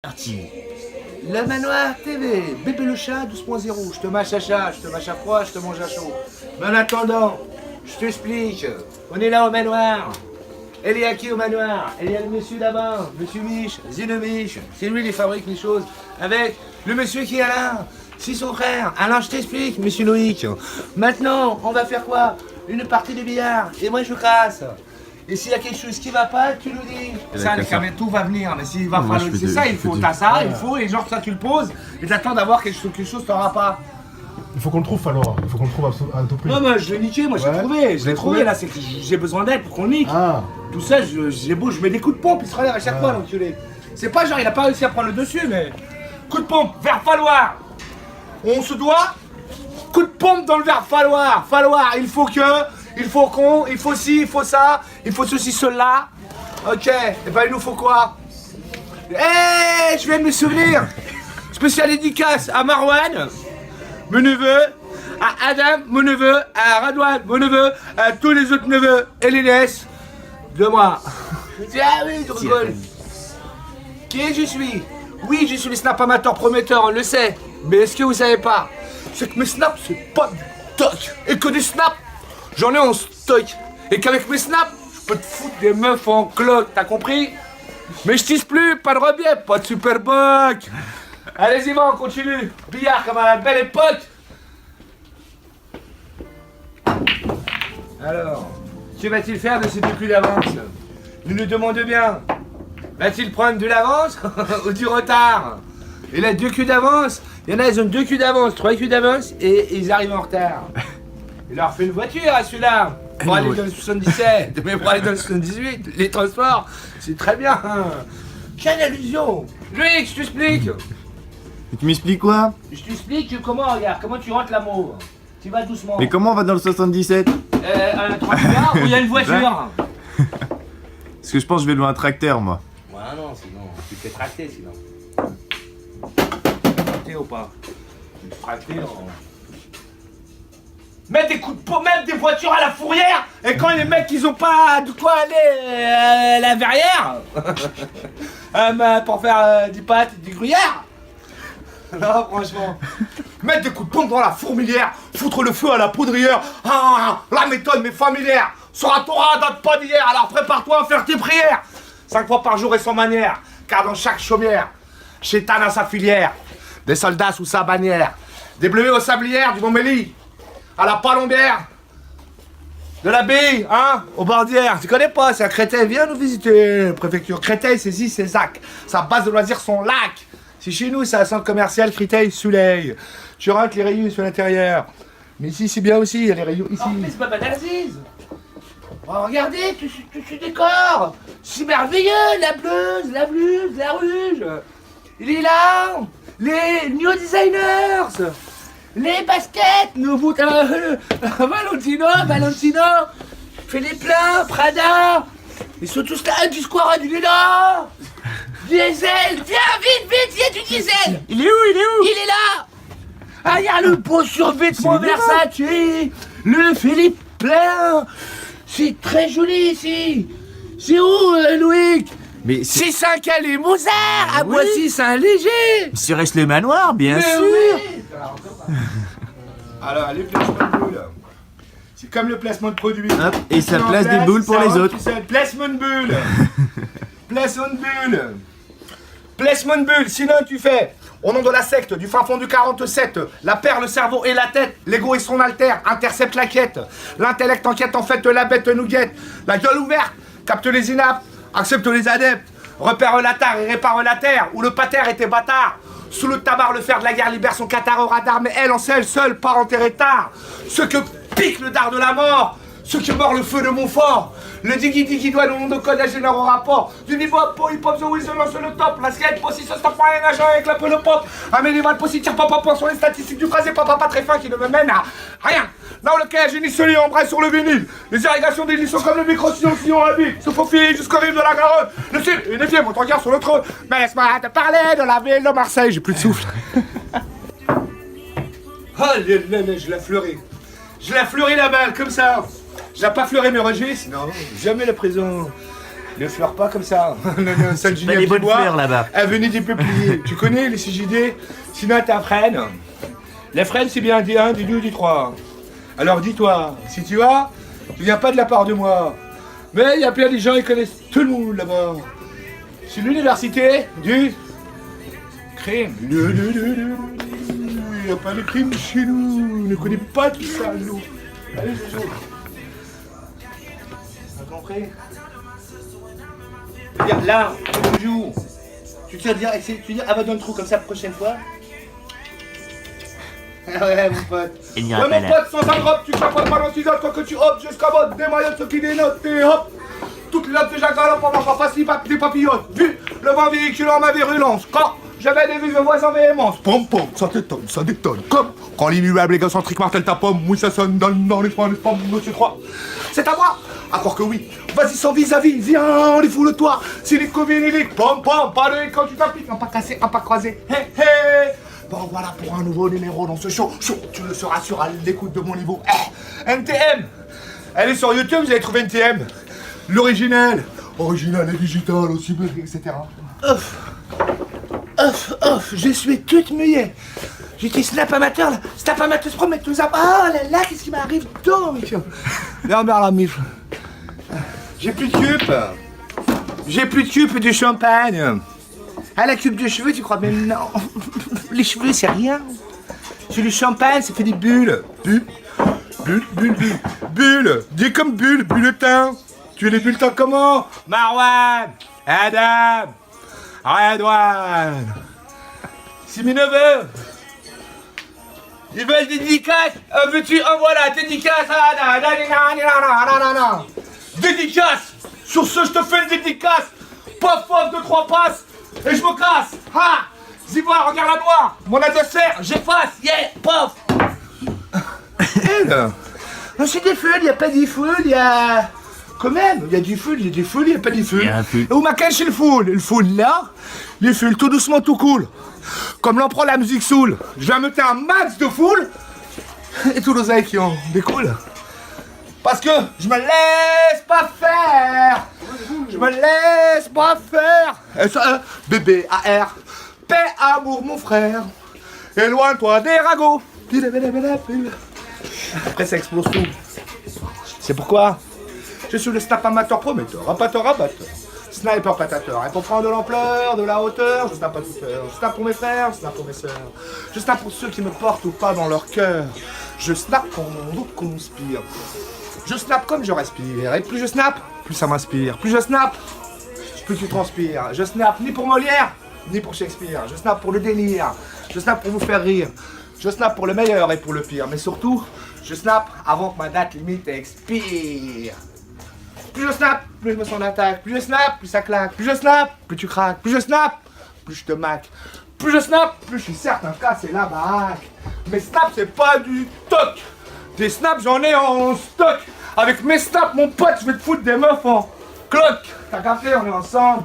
Parti. Le Manoir TV, bébé le chat 12.0, je te mâche à chat, je te mâche à froid, je te mange à chaud. Mais en attendant, je t'explique, on est là au manoir. Elle est à qui au manoir? Elle est à le monsieur là-bas, monsieur Mich, Zino Mich, c'est lui qui fabrique les choses. Avec le monsieur qui est là, c'est son frère. Alors je t'explique, monsieur Loïc. Maintenant, on va faire quoi? Une partie de billard, et moi je casse. Et s'il y a quelque chose qui va pas, tu nous dis. Ça, les caméras, tout va venir, mais s'il va falloir. C'est ça, il faut, t'as ça, il faut, et genre ça tu le poses, et t'attends d'avoir quelque chose, t'auras pas. Il faut qu'on le trouve alors, il faut qu'on le trouve à tout prix. Non, mais je l'ai niqué, moi je l'ai trouvé là, c'est que j'ai besoin d'aide pour qu'on le nique. Ah. Tout ça, je mets des coups de pompe, il se relève à chaque fois l'enculé. C'est pas genre il a pas réussi à prendre le dessus, mais. Coup de pompe, vers falloir. On se doit. Coup de pompe dans le verbe falloir. Il faut que. Il faut qu'on, il faut ci, il faut ça, il faut ceci, cela. Ok, et ben il nous faut quoi? Je viens de me souvenir. Spécial dédicace à Marwan, mon neveu, à Adam, mon neveu, à Radwan, mon neveu, à tous les autres neveux et les laisses de moi. Ah oui, je rigole. Qui je suis? Oui, je suis le snap amateur prometteur, on le sait. Mais est-ce que vous savez pas? C'est que mes snaps, c'est pas du toc. Et que des snaps, j'en ai en stock. Et qu'avec mes snaps, je peux te foutre des meufs en cloque, t'as compris? Mais je tisse plus, pas de rebiais, pas de superboc. Allez-y, va, on continue. Billard comme à la belle époque. Alors, que va-t-il faire de ces 2 culs d'avance? Nous nous demandons bien. Va-t-il prendre de l'avance ou du retard? Il a 2 culs d'avance. Il y en a, ils ont 2 culs d'avance, 3 culs d'avance et ils arrivent en retard. Il leur fait une voiture à celui-là, pour aller dans le 77, mais pour aller dans le 78, les transports, c'est très bien. Quelle allusion! Loïc, je t'explique. Et tu m'expliques quoi? Je t'explique comment, regarde, comment tu rentres l'amour. Tu vas doucement. Mais comment on va dans le 77? Un tracteur où il y a une voiture. Parce que je pense que je vais louer un tracteur, moi. Ouais, non, sinon, tu te fais tracter, sinon. Tracter ou pas? Tu te tracter, non. Mettre des coups de peau, mettre des voitures à la fourrière, et quand les mecs ils ont pas de quoi aller à la verrière, pour faire des pâtes et des gruyères. Non, franchement. Mettre des coups de pompe dans la fourmilière, foutre le feu à la poudrière. Ah, la méthode mais familière. Sera Torah date pas d'hier, alors prépare-toi à faire tes prières. 5 fois par jour et sans manière, car dans chaque chaumière, Chétan a sa filière, des soldats sous sa bannière, des bleuets aux sablières du Montmélie, à la palombière, de la baie, hein, aux Bordières. Tu connais pas, c'est à Créteil, viens nous visiter, préfecture. Créteil, c'est ici, c'est Zac. Sa base de loisirs, son lac. C'est chez nous, c'est un centre commercial Créteil-Soleil. Tu rentres les rayons sur l'intérieur. Mais ici, c'est bien aussi, il y a les rayons ici. Oh, mais c'est pas Madame Aziz. Oh, regardez, tout ce décor. C'est merveilleux, la bleuse, la bluse, la rouge. Il est là, les new designers. Les baskets, nouveau Valentino, fait les pleins, Prada. Ils sont tous là, du Square, il est là. Diesel, viens vite, il y a du diesel. Il est où? Il est là. Ah, il y a le beau survêtement Versace, le Philippe plein. C'est très joli ici. C'est où, Loïc? Mais c'est Saint-Calais, Mozart, à Boissy, Saint-Léger. c'est reste le manoir, bien sûr. Oui. Alors, les placements de boules. C'est comme le placement de produits. Hop, et ça place des boules pour les autres. Placement de bulles. Placement de bulles. Placement de bulles. Sinon, tu fais, au nom de la secte, du fin fond du 47, la paire, le cerveau et la tête, l'ego et son altère, intercepte la quête. L'intellect enquête en fait, la bête nous guette. La gueule ouverte, capte les inaptes, accepte les adeptes. Repère la terre et répare la terre, où le pater était bâtard. Sous le tabac, le fer de la guerre libère son cathare au radar, mais elle en sait, elle seule, part enterrée tard. Ce que pique le dard de la mort, ce que mord le feu de Montfort, le diggy doit le nom de code ingénieur au rapport, du niveau po, hip-hop, the whistle, lance le top, la skate, possi, se stop, un agent avec la peau, le pop, un médiéval, possi, tire papa, sur les statistiques du phrasé, papa, pas très fin, qui ne me mène à rien. Dans le cage, génie solide, embrasse sur le vinyle, les irrigations des lits sont comme le micro, sillon à vie, se faufile jusqu'au rive de la Garonne, le sud, unifié, mon regard sur le trône, mais laisse-moi te parler de la ville de Marseille, j'ai plus de souffle. Oh, je l'ai fleuré. Je l'ai fleuré la balle, comme ça. Je l'ai pas fleuré mes registres. Non, jamais la prison. Ne fleur pas comme ça. Non, ça Pas des bonnes fleurs là-bas. Elle venait des peupliers. Tu connais les CJD? Sinon t'as frêne. Les frênes c'est bien du 1, du 2, du 3. Alors dis-toi, si tu vas, tu viens pas de la part de moi. Mais il y a plein de gens, ils connaissent tout le monde là-bas. C'est l'université du crime. Il n'y a pas de crime chez nous. On ne connaît pas tout ça, nous. Allez, Jojo. T'as compris? C'est-à-dire, là, toujours, tu te dire, tu dis, ah bah dans le trou comme ça la prochaine fois. Ouais, mon pote. Il n'y Ouais, aura pas mon là. pote, sans un drop, tu crées pas le ballon 6 heures, toi que tu hop jusqu'à mode, des maillots, ceux qui dénotent, et hop. Toutes les lampes de Jacques Galop, on va pas facile, des papillotes. Vu le vent véhiculant ma virulence. Quand j'avais des vues de voix en véhémence. Pom pom, ça t'étonne, ça détonne. Comme quand l'immuable égocentrique martèle ta pomme, oui ça sonne dans les points, monsieur 3. C'est à moi. À croire que oui. Vas-y sans vis-à-vis, viens, on les fout le toit. C'est les comédies, pom pom, pas de quand tu t'appliques, un pas cassé, un pas croisé. Hé hé. Bon voilà pour un nouveau numéro dans ce show. Tu le seras sur à l'écoute de mon niveau. NTM. Elle est sur YouTube, vous allez trouver NTM. L'original. Original et digital aussi, etc. Je suis toute mouillée. J'étais snap amateur là. Snap amateur se promet tout ça. Oh là là, qu'est-ce qui m'arrive donc? Bernard Lamif. J'ai plus de cupe. J'ai plus de cupe et du champagne. Ah, la cupe de cheveux, tu crois? Mais non. Les cheveux, c'est rien. C'est du champagne, ça fait des bulles. Bulles. Dis comme bulletin. Tu es les bulletins comment? Marwan, Adam, Redouane. C'est mes neveux. Ils veulent des dédicaces. Veux-tu? Oh voilà, dédicace. Dédicace. Sur ce, je te fais une dédicace. Pof, pof, 2-3 passes. Et je me casse. Ha! Zivoire, regarde la noire. Mon adversaire, j'efface. Yeah, pof. Non, c'est des feuilles, il n'y a pas des feuilles, il y a... Quand même, il y a du feu, il y a des feux, il n'y a pas des feux. Il y a un feu. Où m'a caché le foule? Le foule là, les feux tout doucement, tout cool. Comme l'en prend la musique soul. Je vais mettre un max de foule et tous l'oseille qui en découle. Parce que je me laisse pas faire. Je me laisse pas faire. S-E, B-B-A-R. Paix, amour, mon frère. Éloigne-toi des ragots. Après ça explose tout. C'est pourquoi je suis le snap amateur prometteur, rabatteur, sniper patateur. Et pour prendre de l'ampleur, de la hauteur, je snap pas tout faire. Je snap pour mes frères, je snap pour mes sœurs. Je snap pour ceux qui me portent ou pas dans leur cœur. Je snap quand mon doute conspire. Je snap comme je respire. Et plus je snap, plus ça m'inspire. Plus je snap, plus tu transpires. Je snap ni pour Molière, ni pour Shakespeare. Je snap pour le délire. Je snap pour vous faire rire. Je snap pour le meilleur et pour le pire. Mais surtout, je snap avant que ma date limite expire. Plus je snap, plus je me sens d'attaque. Plus je snap, plus ça claque. Plus je snap, plus tu craques. Plus je snap, plus je te maque. Plus je snap, plus je suis certain que c'est la baraque. Mais snap, c'est pas du toc. Des snaps, j'en ai en stock. Avec mes snaps, mon pote, je vais te foutre des meufs en cloque. T'as capté, on est ensemble.